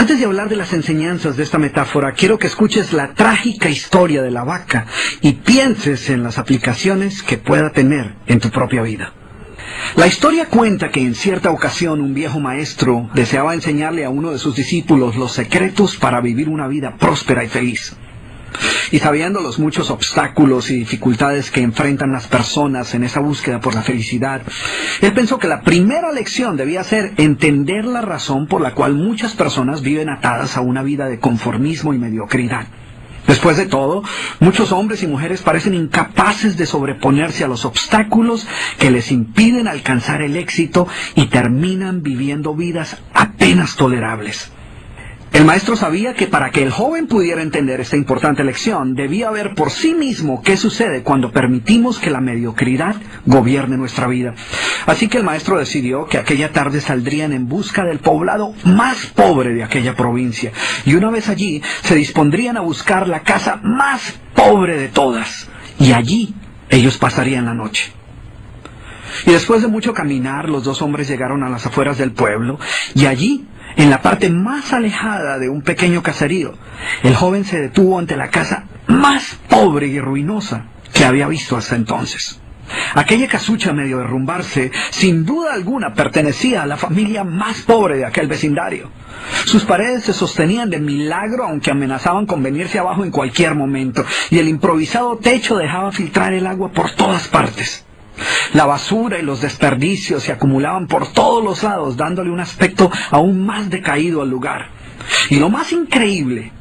Antes de hablar de las enseñanzas de esta metáfora, quiero que escuches la trágica historia de la vaca y pienses en las aplicaciones que pueda tener en tu propia vida. La historia cuenta que en cierta ocasión un viejo maestro deseaba enseñarle a uno de sus discípulos los secretos para vivir una vida próspera y feliz. Y sabiendo los muchos obstáculos y dificultades que enfrentan las personas en esa búsqueda por la felicidad, él pensó que la primera lección debía ser entender la razón por la cual muchas personas viven atadas a una vida de conformismo y mediocridad. Después de todo, muchos hombres y mujeres parecen incapaces de sobreponerse a los obstáculos que les impiden alcanzar el éxito y terminan viviendo vidas apenas tolerables. El maestro sabía que para que el joven pudiera entender esta importante lección, debía ver por sí mismo qué sucede cuando permitimos que la mediocridad gobierne nuestra vida. Así que el maestro decidió que aquella tarde saldrían en busca del poblado más pobre de aquella provincia, y una vez allí se dispondrían a buscar la casa más pobre de todas, y allí ellos pasarían la noche. Y después de mucho caminar, los dos hombres llegaron a las afueras del pueblo, y allí, en la parte más alejada de un pequeño caserío, el joven se detuvo ante la casa más pobre y ruinosa que había visto hasta entonces. Aquella casucha, medio derrumbarse, sin duda alguna pertenecía a la familia más pobre de aquel vecindario. Sus paredes se sostenían de milagro, aunque amenazaban con venirse abajo en cualquier momento, y el improvisado techo dejaba filtrar el agua por todas partes. La basura y los desperdicios se acumulaban por todos los lados, dándole un aspecto aún más decaído al lugar. Y lo más increíble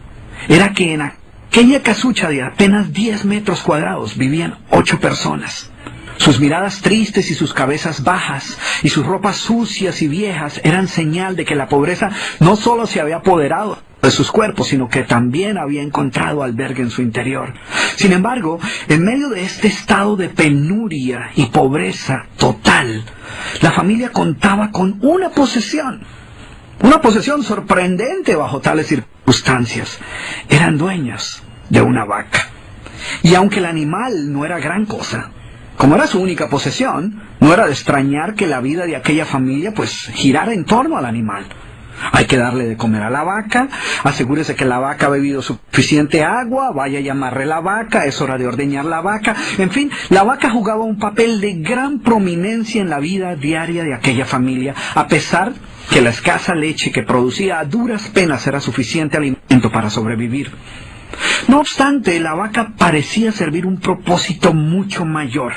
era que en aquella casucha de apenas 10 metros cuadrados vivían 8 personas. Sus miradas tristes y sus cabezas bajas y sus ropas sucias y viejas eran señal de que la pobreza no solo se había apoderado de sus cuerpos, sino que también había encontrado albergue en su interior. Sin embargo, en medio de este estado de penuria y pobreza total, la familia contaba con una posesión sorprendente bajo tales circunstancias. Eran dueños de una vaca. Y aunque el animal no era gran cosa, como era su única posesión, no era de extrañar que la vida de aquella familia girara en torno al animal. Hay que darle de comer a la vaca, asegúrese que la vaca ha bebido suficiente agua, vaya y amarre la vaca, es hora de ordeñar la vaca. En fin, la vaca jugaba un papel de gran prominencia en la vida diaria de aquella familia, a pesar que la escasa leche que producía a duras penas era suficiente alimento para sobrevivir. No obstante, la vaca parecía servir un propósito mucho mayor.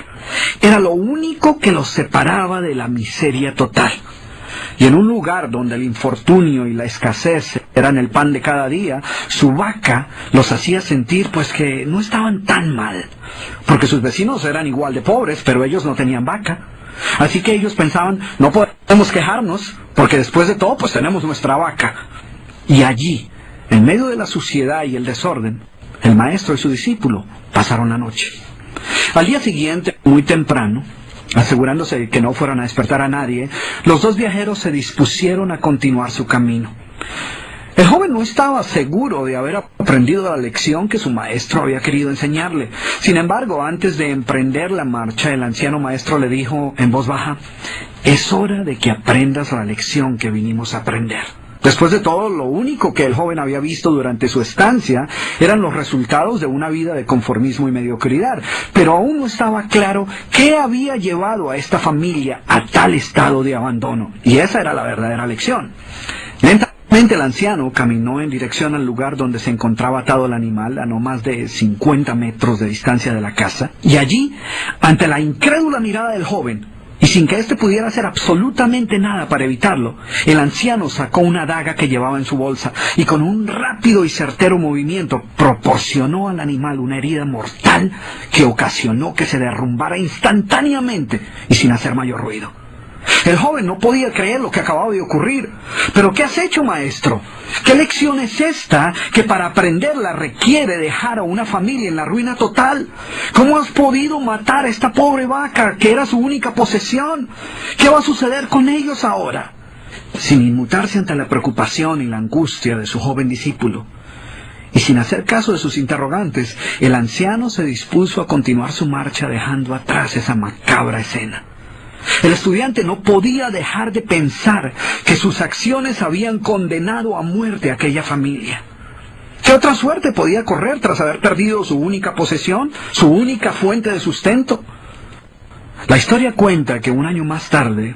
Era lo único que los separaba de la miseria total. Y en un lugar donde el infortunio y la escasez eran el pan de cada día, su vaca los hacía sentir que no estaban tan mal, porque sus vecinos eran igual de pobres, pero ellos no tenían vaca. Así que ellos pensaban, no podemos quejarnos, porque después de todo tenemos nuestra vaca. Y allí, en medio de la suciedad y el desorden, el maestro y su discípulo pasaron la noche. Al día siguiente, muy temprano, asegurándose de que no fueran a despertar a nadie, los dos viajeros se dispusieron a continuar su camino. El joven no estaba seguro de haber aprendido la lección que su maestro había querido enseñarle. Sin embargo, antes de emprender la marcha, el anciano maestro le dijo en voz baja: «Es hora de que aprendas la lección que vinimos a aprender». Después de todo, lo único que el joven había visto durante su estancia eran los resultados de una vida de conformismo y mediocridad, pero aún no estaba claro qué había llevado a esta familia a tal estado de abandono, y esa era la verdadera lección. Lentamente el anciano caminó en dirección al lugar donde se encontraba atado el animal, a no más de 50 metros de distancia de la casa, y allí, ante la incrédula mirada del joven, y sin que éste pudiera hacer absolutamente nada para evitarlo, el anciano sacó una daga que llevaba en su bolsa y con un rápido y certero movimiento proporcionó al animal una herida mortal que ocasionó que se derrumbara instantáneamente y sin hacer mayor ruido. El joven no podía creer lo que acababa de ocurrir. «¿Pero qué has hecho, maestro? ¿Qué lección es esta que para aprenderla requiere dejar a una familia en la ruina total? ¿Cómo has podido matar a esta pobre vaca que era su única posesión? ¿Qué va a suceder con ellos ahora?» Sin inmutarse ante la preocupación y la angustia de su joven discípulo, y sin hacer caso de sus interrogantes, el anciano se dispuso a continuar su marcha dejando atrás esa macabra escena. El estudiante no podía dejar de pensar que sus acciones habían condenado a muerte a aquella familia. ¿Qué otra suerte podía correr tras haber perdido su única posesión, su única fuente de sustento? La historia cuenta que un año más tarde,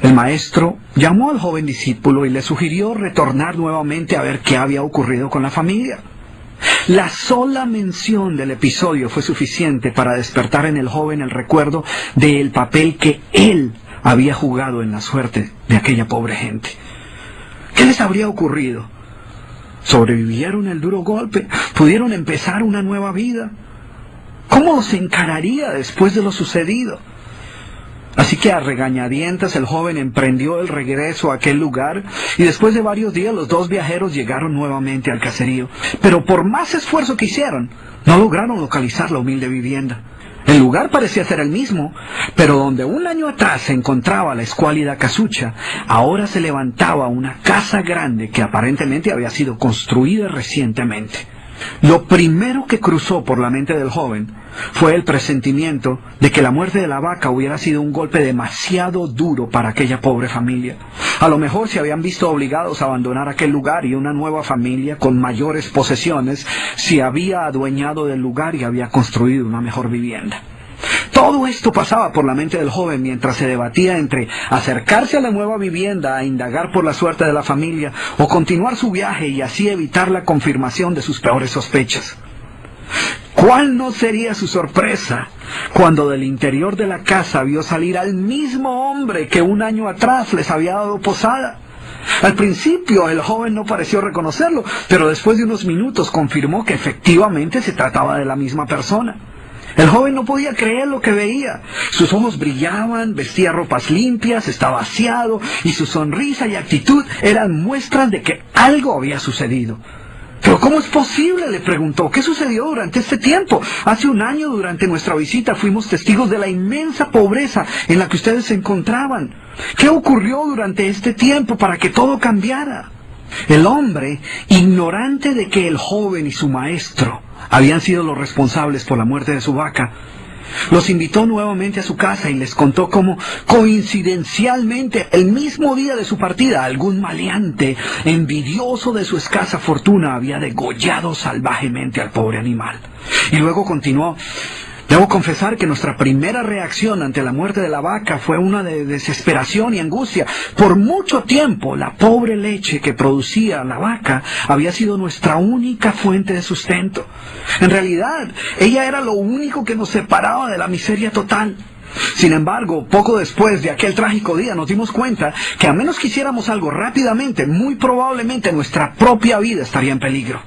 el maestro llamó al joven discípulo y le sugirió retornar nuevamente a ver qué había ocurrido con la familia. La sola mención del episodio fue suficiente para despertar en el joven el recuerdo del papel que él había jugado en la suerte de aquella pobre gente. ¿Qué les habría ocurrido? ¿Sobrevivieron el duro golpe? ¿Pudieron empezar una nueva vida? ¿Cómo los encararía después de lo sucedido? Así que a regañadientes el joven emprendió el regreso a aquel lugar y después de varios días los dos viajeros llegaron nuevamente al caserío. Pero por más esfuerzo que hicieron, no lograron localizar la humilde vivienda. El lugar parecía ser el mismo, pero donde un año atrás se encontraba la escuálida casucha, ahora se levantaba una casa grande que aparentemente había sido construida recientemente. Lo primero que cruzó por la mente del joven fue el presentimiento de que la muerte de la vaca hubiera sido un golpe demasiado duro para aquella pobre familia. A lo mejor se habían visto obligados a abandonar aquel lugar y una nueva familia con mayores posesiones se había adueñado del lugar y había construido una mejor vivienda. Todo esto pasaba por la mente del joven mientras se debatía entre acercarse a la nueva vivienda a indagar por la suerte de la familia o continuar su viaje y así evitar la confirmación de sus peores sospechas. ¿Cuál no sería su sorpresa cuando del interior de la casa vio salir al mismo hombre que un año atrás les había dado posada? Al principio el joven no pareció reconocerlo, pero después de unos minutos confirmó que efectivamente se trataba de la misma persona. El joven no podía creer lo que veía. Sus ojos brillaban, vestía ropas limpias, estaba aseado y su sonrisa y actitud eran muestras de que algo había sucedido. ¿Pero cómo es posible?, le preguntó. ¿Qué sucedió durante este tiempo? Hace un año, durante nuestra visita, fuimos testigos de la inmensa pobreza en la que ustedes se encontraban. ¿Qué ocurrió durante este tiempo para que todo cambiara? El hombre, ignorante de que el joven y su maestro habían sido los responsables por la muerte de su vaca, los invitó nuevamente a su casa y les contó cómo, coincidencialmente, el mismo día de su partida, algún maleante, envidioso de su escasa fortuna, había degollado salvajemente al pobre animal. Y luego continuó: debo confesar que nuestra primera reacción ante la muerte de la vaca fue una de desesperación y angustia. Por mucho tiempo, la pobre leche que producía la vaca había sido nuestra única fuente de sustento. En realidad, ella era lo único que nos separaba de la miseria total. Sin embargo, poco después de aquel trágico día nos dimos cuenta que a menos que hiciéramos algo rápidamente, muy probablemente nuestra propia vida estaría en peligro.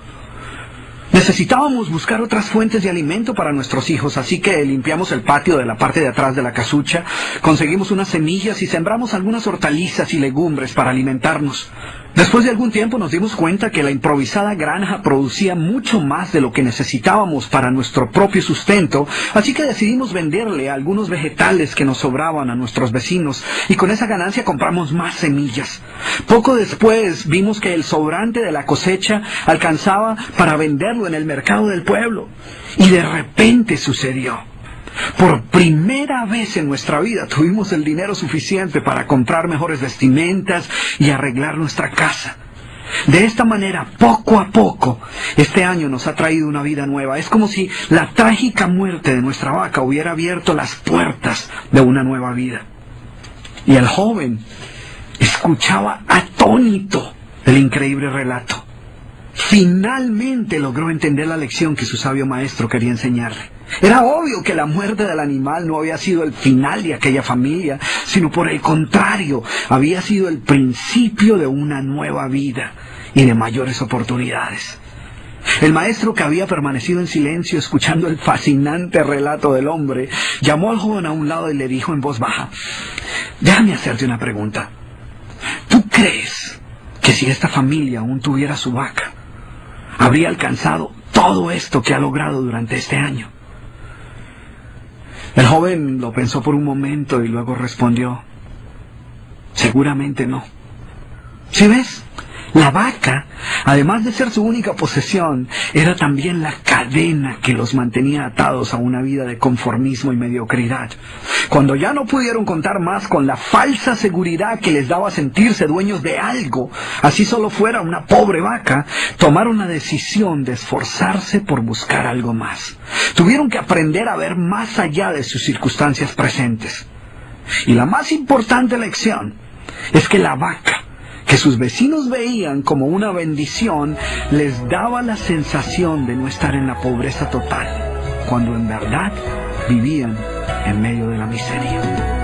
Necesitábamos buscar otras fuentes de alimento para nuestros hijos, así que limpiamos el patio de la parte de atrás de la casucha, conseguimos unas semillas y sembramos algunas hortalizas y legumbres para alimentarnos. Después de algún tiempo nos dimos cuenta que la improvisada granja producía mucho más de lo que necesitábamos para nuestro propio sustento, así que decidimos venderle algunos vegetales que nos sobraban a nuestros vecinos y con esa ganancia compramos más semillas. Poco después vimos que el sobrante de la cosecha alcanzaba para venderlo en el mercado del pueblo. Y de repente sucedió. Por primera vez en nuestra vida tuvimos el dinero suficiente para comprar mejores vestimentas y arreglar nuestra casa. De esta manera, poco a poco, este año nos ha traído una vida nueva. Es como si la trágica muerte de nuestra vaca hubiera abierto las puertas de una nueva vida. Y el joven escuchaba atónito el increíble relato. Finalmente logró entender la lección que su sabio maestro quería enseñarle. Era obvio que la muerte del animal no había sido el final de aquella familia, sino por el contrario, había sido el principio de una nueva vida y de mayores oportunidades. El maestro, que había permanecido en silencio escuchando el fascinante relato del hombre, llamó al joven a un lado y le dijo en voz baja: déjame hacerte una pregunta. ¿Tú crees que si esta familia aún tuviera su vaca, habría alcanzado todo esto que ha logrado durante este año? El joven lo pensó por un momento y luego respondió: seguramente no. ¿Sí ves? La vaca, además de ser su única posesión, era también la cadena que los mantenía atados a una vida de conformismo y mediocridad. Cuando ya no pudieron contar más con la falsa seguridad que les daba sentirse dueños de algo, así solo fuera una pobre vaca, tomaron la decisión de esforzarse por buscar algo más. Tuvieron que aprender a ver más allá de sus circunstancias presentes. Y la más importante lección es que la vaca, que sus vecinos veían como una bendición, les daba la sensación de no estar en la pobreza total, cuando en verdad vivían en medio de la miseria.